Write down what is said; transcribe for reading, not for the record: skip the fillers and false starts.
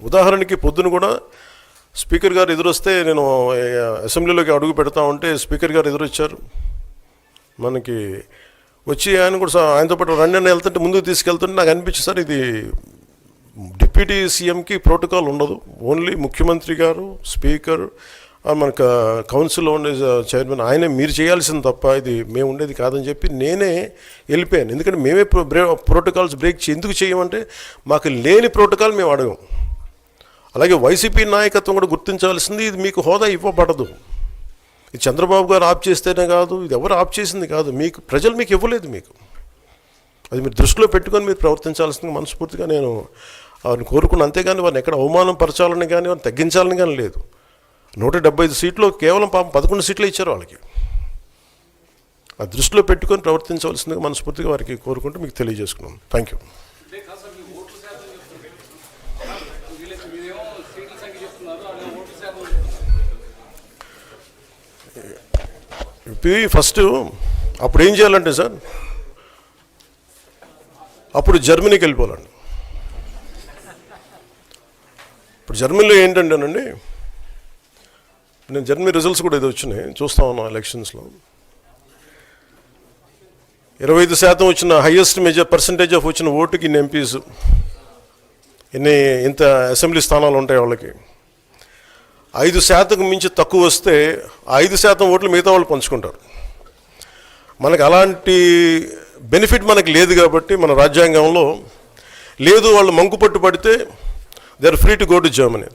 ఉదాహరణకి పొద్దున కూడా స్పీకర్ గారు ఎదురొస్తే నేను అసెంబ్లీలోకి అడుగు పెడతా ఉంటే స్పీకర్ గారు ఎదురొచ్చారు. మనకి వచ్చి ఆయన కూడా ఆయనతో పాటు రండి అని వెళ్తుంటే ముందుకు తీసుకెళ్తుంటే నాకు అనిపించింది, సార్ ఇది డిప్యూటీ సీఎంకి ప్రోటోకాల్ ఉండదు, ఓన్లీ ముఖ్యమంత్రి గారు, స్పీకర్, మనకు కౌన్సిల్లో ఉండే చైర్మన్ ఆయనే మీరు చేయాల్సింది తప్ప ఇది మేము ఉండేది కాదని చెప్పి నేనే వెళ్ళిపోయాను. ఎందుకంటే మేమే ప్రోటోకాల్స్ బ్రేక్ ఎందుకు చేయమంటే మాకు లేని ప్రోటోకాల్ మేము అడగం. అలాగే వైసీపీ నాయకత్వం కూడా గుర్తించాల్సింది, ఇది మీకు హోదా ఇవ్వబడదు. ఇది చంద్రబాబు గారు ఆప్ చేస్తేనే కాదు, ఇది ఎవరు ఆప్ చేసింది కాదు, మీకు ప్రజలు మీకు ఇవ్వలేదు. మీకు అది మీరు దృష్టిలో పెట్టుకొని మీరు ప్రవర్తించాల్సింది మనస్ఫూర్తిగా నేను వారిని కోరుకున్నాను. అంతేగాని వారిని ఎక్కడ అవమానం పరచాలని కానీ వారిని తగ్గించాలని కానీ లేదు. 175 సీట్లు కేవలం పాపం 11 సీట్లు ఇచ్చారు వాళ్ళకి. ఆ దృష్టిలో పెట్టుకొని ప్రవర్తించవలసిందిగా మనస్ఫూర్తిగా వారికి కోరుకుంటూ మీకు తెలియజేసుకున్నాను. Thank you. ఫస్ట్ అప్పుడు ఏం చేయాలంటే సార్, అప్పుడు జర్మనీకి వెళ్ళిపోవాలండి. ఇప్పుడు జర్మనీలో ఏంటంటేనండి, నేను జర్మనీ రిజల్ట్స్ కూడా ఇది వచ్చినాయి చూస్తా ఉన్నాను. ఎలక్షన్స్లో 25% వచ్చిన హైయెస్ట్ పర్సంటేజ్ ఆఫ్ వచ్చిన ఓటుకి ఇన్ని ఎంపీస్, ఇంత అసెంబ్లీ స్థానాలు ఉంటాయి వాళ్ళకి. 5% మించి తక్కువ వస్తే 5% ఓట్లు మిగతా వాళ్ళు పంచుకుంటారు. మనకు అలాంటి బెనిఫిట్ మనకు లేదు కాబట్టి మన రాజ్యాంగంలో లేదు. వాళ్ళు మంకు పట్టు పడితే they are free to go to Germany.